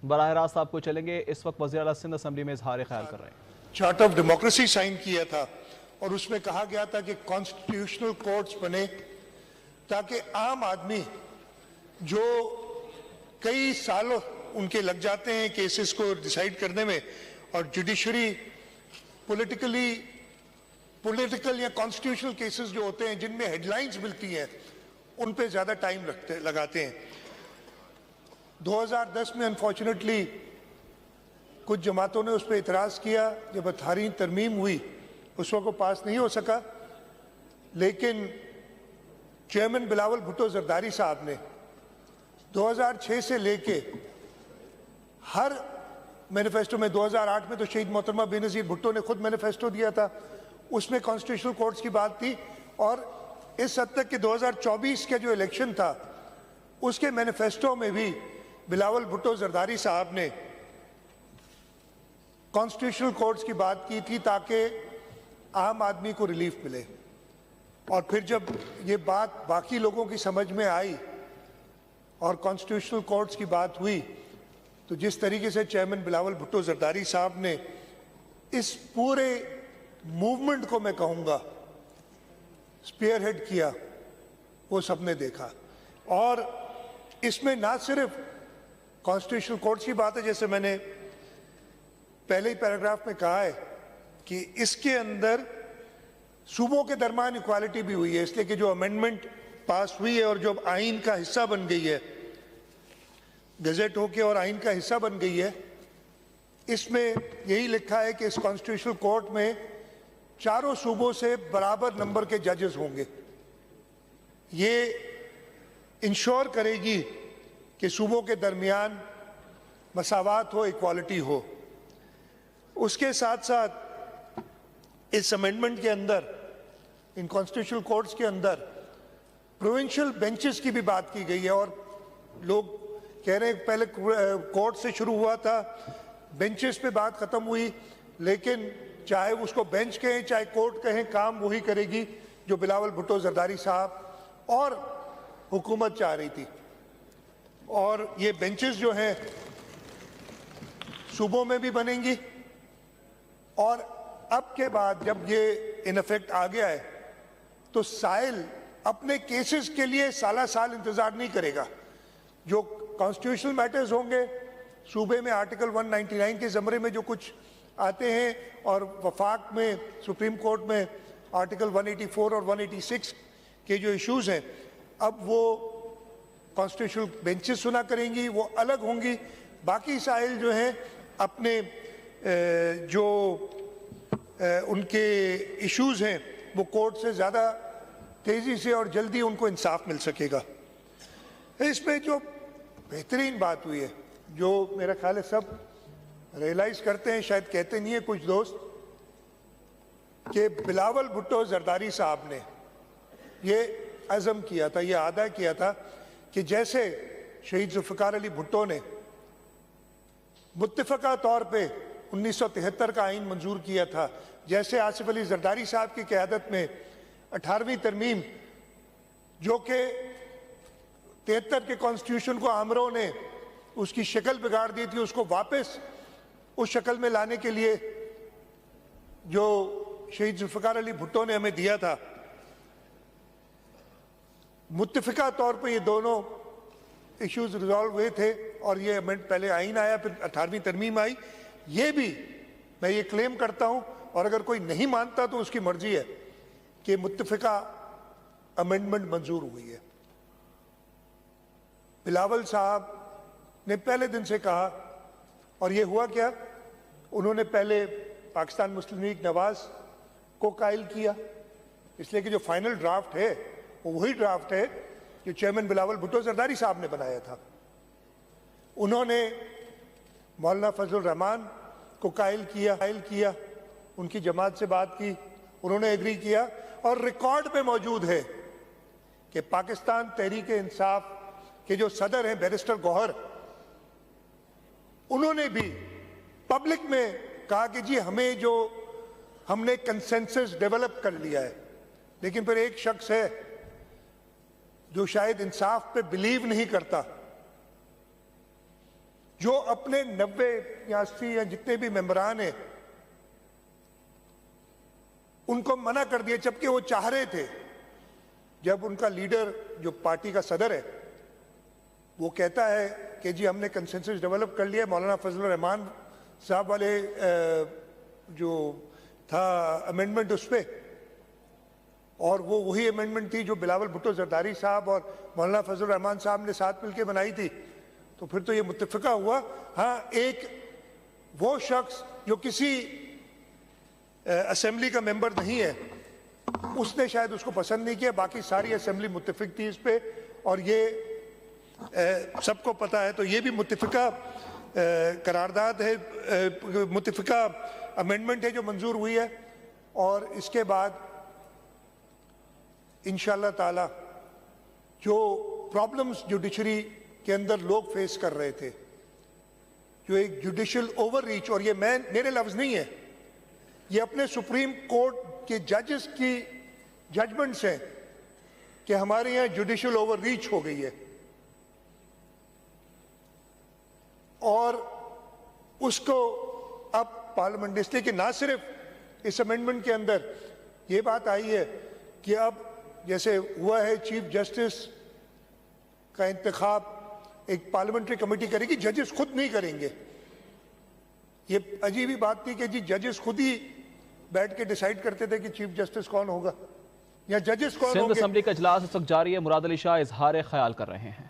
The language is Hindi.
बराह रास्त आपको चलेंगे। इस वक्त वज़ीर आला सिंध असम्बली में इजहार ख्याल कर रहे हैं। चार्टर ऑफ डेमोक्रेसी साइन किया था और उसमें कहा गया था कि कॉन्स्टिट्यूशनल कोर्ट्स बने ताकि आम आदमी जो कई सालों उनके लग जाते हैं केसेस को डिसाइड करने में, और जुडिशरी पॉलिटिकल या कॉन्स्टिट्यूशनल केसेस जो होते हैं जिनमें हेडलाइंस मिलती हैं, उन पे ज़्यादा टाइम लगाते हैं। 2010 में अनफॉर्चुनेटली कुछ जमातों ने उस पर इतराज़ किया। जब 18वीं तरमीम हुई उस वक्त वो पास नहीं हो सका, लेकिन चेयरमैन बिलावल भुट्टो जरदारी साहब ने 2006 से लेके हर मैनिफेस्टो में, 2008 में तो शहीद मोहतरमा बेनज़ीर भुट्टो ने खुद मैनिफेस्टो दिया था, उसमें कॉन्स्टिट्यूशनल कोर्ट्स की बात थी। और इस हद तक कि 2024 का जो इलेक्शन था उसके मैनिफेस्टो में भी बिलावल भुट्टो जरदारी साहब ने कॉन्स्टिट्यूशनल कोर्ट्स की बात की थी ताकि आम आदमी को रिलीफ मिले। और फिर जब ये बात बाकी लोगों की समझ में आई और कॉन्स्टिट्यूशनल कोर्ट्स की बात हुई, तो जिस तरीके से चेयरमैन बिलावल भुट्टो जरदारी साहब ने इस पूरे मूवमेंट को, मैं कहूँगा, स्पीयरहेड किया, वो सबने देखा। और इसमें ना सिर्फ कॉन्स्टिट्यूशनल कोर्ट्स की बात है, जैसे मैंने पहले ही पैराग्राफ में कहा है कि इसके अंदर सूबों के दरमियान इक्वालिटी भी हुई है, इसलिए कि जो अमेंडमेंट पास हुई है और जो आइन का हिस्सा बन गई है, गजट होके और आइन का हिस्सा बन गई है, इसमें यही लिखा है कि इस कॉन्स्टिट्यूशनल कोर्ट में चारों सूबों से बराबर नंबर के जजेस होंगे। ये इंश्योर करेगी कि सूबों के दरमियान मसावात हो, इक्वालिटी हो। उसके साथ साथ इस अमेंडमेंट के अंदर, इन कॉन्स्टिट्यूशनल कोर्ट्स के अंदर प्रोविंशियल बेंचेस की भी बात की गई है। और लोग कह रहे हैं पहले कोर्ट से शुरू हुआ था, बेंचेस पे बात खत्म हुई, लेकिन चाहे उसको बेंच कहें चाहे कोर्ट कहें, काम वही करेगी जो बिलावल भुट्टो जरदारी साहब और हुकूमत चाह रही थी। और ये बेंचेस जो हैं सूबों में भी बनेंगी, और अब के बाद जब ये इन इफेक्ट आ गया है तो साइल अपने केसेस के लिए साल इंतजार नहीं करेगा। जो कॉन्स्टिट्यूशनल मैटर्स होंगे सूबे में आर्टिकल 199 के ज़मरे में जो कुछ आते हैं, और वफाक में सुप्रीम कोर्ट में आर्टिकल 184 और 186 के जो इश्यूज हैं, अब वो कॉन्स्टिट्यूशनल बेंचेस सुना करेंगी, वो अलग होंगी। बाकी साइल जो हैं अपने जो उनके इश्यूज हैं वो कोर्ट से ज़्यादा तेज़ी से और जल्दी उनको इंसाफ मिल सकेगा। इसमें जो बेहतरीन बात हुई है, जो मेरा ख्याल है सब रियलाइज़ करते हैं, शायद कहते नहीं है कुछ दोस्त, कि बिलावल भुट्टो जरदारी साहब ने ये अज़म किया था, ये आदा किया था कि जैसे शहीद जुल्फ़िकार अली भुट्टो ने मुत्तफ़क़ा तौर पे 1973 का आइन मंजूर किया था, जैसे आसिफ अली जरदारी साहब की क़यादत में 18वीं तरमीम, जो कि 73 के कॉन्स्टिट्यूशन को आमरों ने उसकी शक्ल बिगाड़ दी थी, उसको वापस उस शक्ल में लाने के लिए जो शहीद जुल्फ़िकार अली भुट्टो ने हमें दिया था, मुत्तफ़िका तौर पे ये दोनों इश्यूज रिजॉल्व हुए थे। और ये अमेंड, पहले आइन आया, फिर 18वीं तरमीम आई। ये भी मैं ये क्लेम करता हूँ, और अगर कोई नहीं मानता तो उसकी मर्जी है, कि मुत्तफ़िका अमेंडमेंट मंजूर हुई है। बिलावल साहब ने पहले दिन से कहा, और ये हुआ क्या, उन्होंने पहले पाकिस्तान मुस्लिम लीग नवाज को कायल किया, इसलिए कि जो फाइनल ड्राफ्ट है वो वही ड्राफ्ट है जो चेयरमैन बिलावल भुट्टो जरदारी साहब ने बनाया था। उन्होंने मौलाना फजल रहमान को कायल किया, उनकी जमात से बात की, उन्होंने एग्री किया, और रिकॉर्ड पे मौजूद है कि पाकिस्तान तहरीक इंसाफ के जो सदर हैं बैरिस्टर गौहर, उन्होंने भी पब्लिक में कहा कि जी हमें जो हमने कंसेंसस डेवलप कर लिया है। लेकिन फिर एक शख्स है जो शायद इंसाफ पे बिलीव नहीं करता, जो अपने 90 या 80 या जितने भी मेंबरान हैं उनको मना कर दिया, जबकि वो चाह रहे थे। जब उनका लीडर जो पार्टी का सदर है वो कहता है कि जी हमने कंसेंसस डेवलप कर लिया, मौलाना फजलुर रहमान साहब वाले जो था अमेंडमेंट उस पर, और वो वही अमेंडमेंट थी जो बिलावल भुट्टो जरदारी साहब और मौलाना फजलुर रहमान साहब ने साथ मिलकर बनाई थी, तो फिर तो ये मुत्तफिका हुआ। हाँ, एक वो शख्स जो किसी असेंबली का मेंबर नहीं है उसने शायद उसको पसंद नहीं किया, बाकी सारी असेंबली मुत्तफिक थी इस पे, और ये सबको पता है। तो ये भी मुत्तफिका करारदाद है, मुत्तफिका अमेंडमेंट है जो मंजूर हुई है। और इसके बाद इंशाअल्लाह ताला जो प्रॉब्लम्स जुडिशरी के अंदर लोग फेस कर रहे थे, जो एक जुडिशियल ओवररीच, और ये मेरे लफ्ज नहीं है, ये अपने सुप्रीम कोर्ट के जजेस की जजमेंट्स हैं कि हमारे यहाँ जुडिशियल ओवररीच हो गई है, और उसको अब पार्लियामेंट, इसलिए कि ना सिर्फ इस अमेंडमेंट के अंदर ये बात आई है कि अब जैसे हुआ है चीफ जस्टिस का इंतखाब एक पार्लियामेंट्री कमेटी करेगी, जजेस खुद नहीं करेंगे। ये अजीब ही बात थी कि जी जजेस खुद ही बैठ के डिसाइड करते थे कि चीफ जस्टिस कौन होगा या जजेस कौन होंगे। सिंध असेंबली का इजलास इस वक्त जारी है। मुराद अली शाह इजहार ख्याल कर रहे हैं।